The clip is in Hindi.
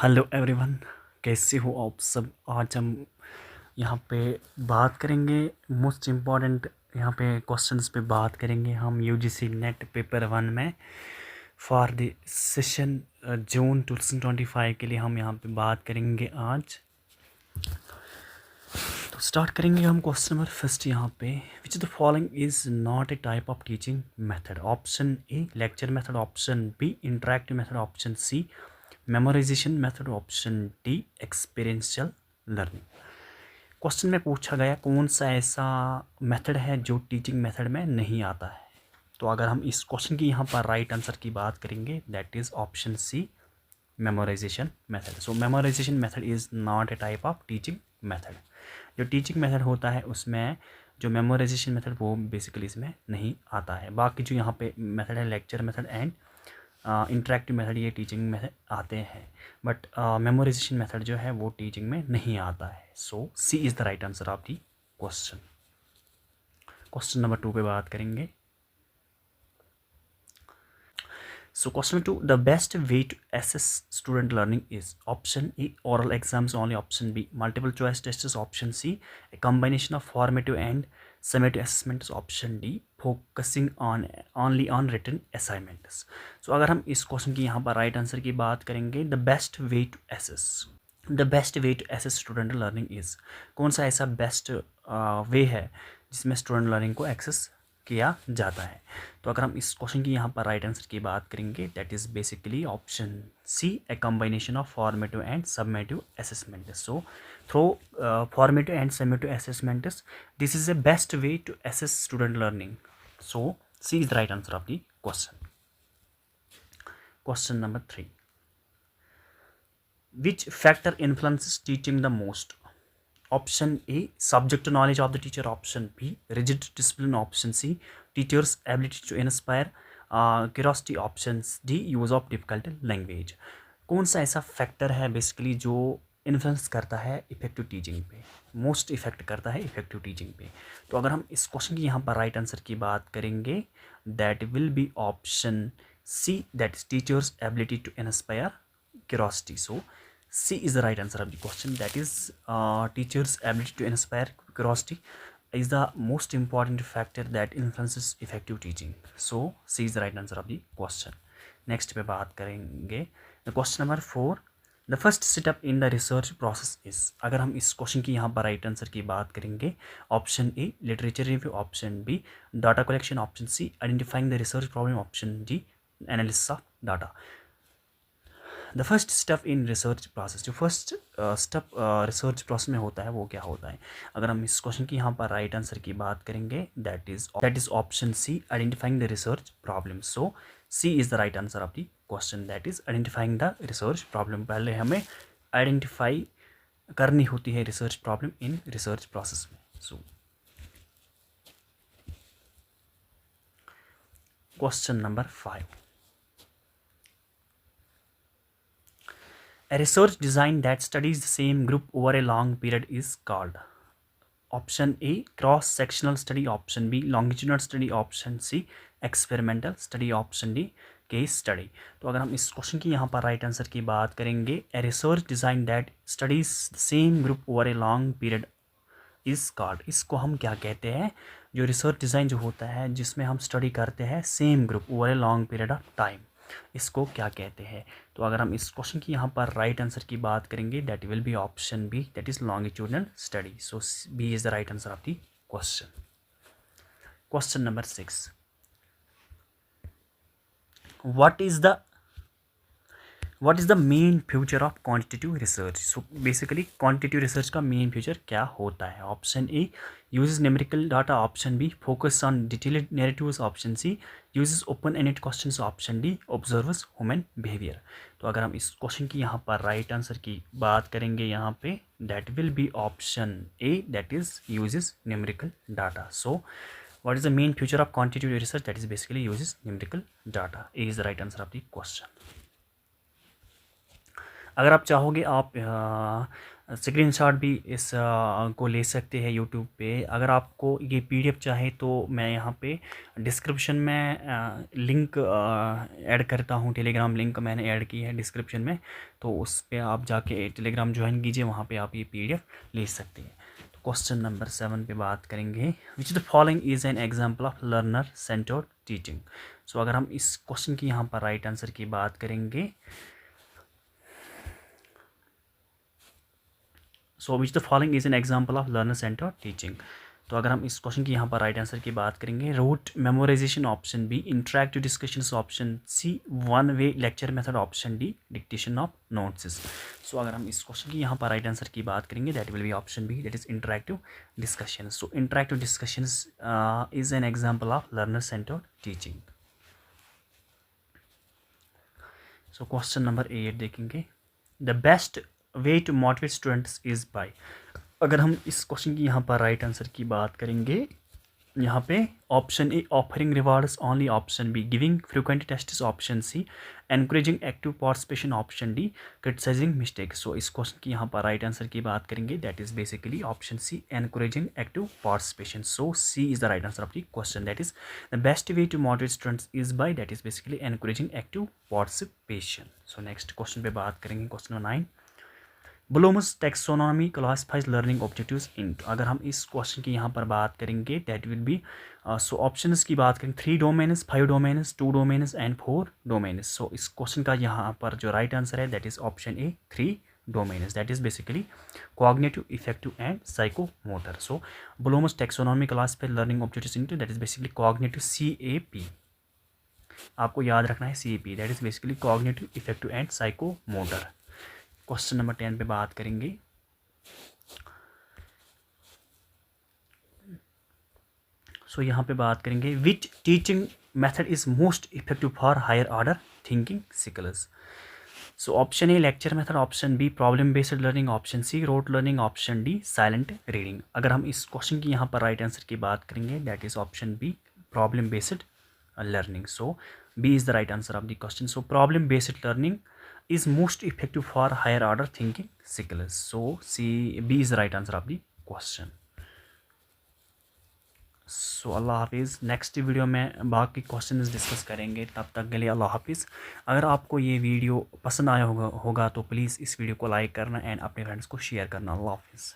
हेलो एवरीवन, कैसे हो आप सब। आज हम यहाँ पे बात करेंगे मोस्ट इम्पॉर्टेंट यहाँ पे क्वेश्चंस पे बात करेंगे हम यूजीसी नेट पेपर 1 में फॉर द सेशन जून 2025 के लिए हम यहाँ पे बात करेंगे आज। तो स्टार्ट करेंगे हम क्वेश्चन नंबर फर्स्ट यहाँ पे, which the following is not a type of teaching method. Option A lecture method, option B interactive method, option C memorization method, option D experiential learning. Question में पूछा गया कौन सा ऐसा मेथड है जो टीचिंग मेथड में नहीं आता है। तो अगर हम इस क्वेश्चन की यहाँ पर राइट आंसर की बात करेंगे, that is option C memorization method. So memorization method is not a type of teaching method. जो टीचिंग मेथड होता है उसमें जो मेमोराइजेशन मेथड वो बेसिकली इसमें नहीं आता है। बाकी जो यहाँ पे मेथड है lecture method and interactive method, ये टीचिंग में आते हैं, बट मेमोराइजेशन मेथड जो है वो टीचिंग में नहीं आता है। So C is the right answer of the question. Question number 2 पे बात करेंगे। So question 2, the best way to assess student learning is option A oral exams only, option B multiple choice tests, option C a combination of formative and summative assessments, option D focusing on only on written assignments. So अगर हम इस क्वेश्चन की यहाँ पर राइट आंसर की बात करेंगे, the best way to assess student learning is, कौन सा ऐसा बेस्ट वे है जिसमें स्टूडेंट लर्निंग को एक्सेस किया जाता है। तो अगर हम इस क्वेश्चन की यहाँ पर राइट आंसर की बात करेंगे, that is basically option C a combination of formative and summative assessment. So through formative and summative assessment this is a best way to assess student learning. So C is the right answer of the question. Question number 3, which factor influences teaching the most? Option A subject knowledge of the teacher, option B rigid discipline, option C teacher's ability to inspire curiosity, option D use of difficult language। कौन सा ऐसा फैक्टर है बेसिकली जो इन्फ्लुएंस करता है इफेक्टिव टीचिंग पे, मोस्ट इफेक्ट करता है इफेक्टिव टीचिंग पे। तो अगर हम इस क्वेश्चन की यहाँ पर राइट आंसर की बात करेंगे, that will be option C, that is teachers ability to inspire curiosity. So C is the right answer of the question, that is teachers ability to inspire curiosity is the most important factor that influences effective teaching. So C is the right answer of the question. Next पे बात करेंगे the question number 4, the first step in the research process is। अगर हम इस क्वेश्चन की यहाँ पर राइट आंसर की बात करेंगे, option A literature review, option B data collection, option C identifying the research problem, option D analysis of data. The first step in research process, जो फर्स्ट स्टेप रिसर्च प्रोसेस में होता है वो क्या होता है। अगर हम इस क्वेश्चन की यहाँ पर राइट आंसर की बात करेंगे, that is option C identifying the research problem. So C is the right answer of the question, that is identifying the research problem. पहले हमें आइडेंटिफाई करनी होती है research problem in research process में। So question number 5, a research design that studies the same group over a long period is called। Option A cross sectional study, option B longitudinal study, option C experimental study, option D case study. तो अगर हम इस क्वेश्चन की यहाँ पर राइट आंसर की बात करेंगे, a research design that studies the same group over a long period is called. इसको हम क्या कहते हैं, जो रिसर्च डिज़ाइन जो होता है जिसमें हम स्टडी करते हैं same group over a long period of time, इसको क्या कहते हैं। तो अगर हम इस क्वेश्चन की यहाँ पर राइट आंसर की बात करेंगे, that will be option B, that is longitudinal study. So B is the right answer of the question. Question number 6, what is the main future of quantitative research. So basically quantitative research का मेन फ्यूचर क्या होता है। Option A uses numerical data, option B focus on detailed narratives, option C uses open ended questions, option D observes human behaviour. तो अगर हम इस क्वेश्चन की यहाँ पर राइट आंसर की बात करेंगे यहाँ पे, that will be option A, that is uses numerical data. So what is the main future of quantitative research, that is basically uses numerical data। A is the right answer of the question। अगर आप चाहोगे आप स्क्रीनशॉट भी इस को ले सकते हैं यूट्यूब पे। अगर आपको ये पीडीएफ चाहे तो मैं यहाँ पे डिस्क्रिप्शन में लिंक ऐड करता हूँ। टेलीग्राम लिंक मैंने ऐड की है डिस्क्रिप्शन में, तो उस पे आप जाके टेलीग्राम ज्वाइन कीजिए, वहाँ पे आप ये पीडीएफ ले सकते हैं। तो क्वेश्चन नंबर 7 पे बात करेंगे, which the following is an example of learner centred teaching. So अगर हम इस क्वेश्चन की यहाँ पर राइट आंसर की बात करेंगे, so which the following is an example of learner centre teaching. तो अगर हम इस क्वेश्चन की यहाँ पर राइट आंसर की बात करेंगे, rote memorisation option B, interactive discussions option C, one way lecture method option D, dictation of notes. So अगर हम इस क्वेश्चन की यहाँ पर राइट आंसर की बात करेंगे, that will be option B, that is interactive discussion. So interactive discussions is an example of learner centre teaching. So question number 8 देखेंगे, the best way to motivate students is by. अगर हम इस क्वेश्चन की यहाँ पर राइट आंसर की बात करेंगे, यहाँ पे option A offering rewards only, option B giving frequent tests, option C encouraging active participation, option D criticising mistakes. So इस क्वेश्चन की यहाँ पर राइट आंसर की बात करेंगे, that is basically option C encouraging active participation. So C is the right answer of the question, that is the best way to motivate students is by, that is basically encouraging active participation. So next question पे बात करेंगे, question number 9, Bloom's taxonomy classifies learning objectives into. अगर हम इस क्वेश्चन की यहाँ पर बात करेंगे, that will be so options की बात करें, 3 domains, 5 domains, 2 domains and 4 domains. So इस क्वेश्चन का यहाँ पर जो राइट आंसर है, that is option A 3 domains, that is basically cognitive, affective and psychomotor. So Bloom's taxonomy classifies learning objectives into, that is basically cognitive, CAP आपको याद रखना है, CAP, that is basically cognitive, affective and psychomotor. Question number 10 पे बात करेंगे, सो यहाँ पे बात करेंगे, which teaching method is most effective for higher order thinking skills. So option A lecture method, option B problem based learning, option C rote learning, option D silent reading. अगर हम इस क्वेश्चन की यहाँ पर राइट आंसर की बात करेंगे, that is option B problem based learning. So B is the right answer of the question. So problem based learning is most effective for higher order thinking skills. So B is the right answer of the question. सो अल्लाह हाफिज़। नेक्स्ट वीडियो में बाकी क्वेश्चन डिस्कस करेंगे, तब तक के लिए अल्लाह हाफिज़। अगर आपको ये वीडियो पसंद आया होगा तो प्लीज़ इस वीडियो को लाइक करना एंड अपने फ्रेंड्स को शेयर करना। अल्लाह हाफिज़।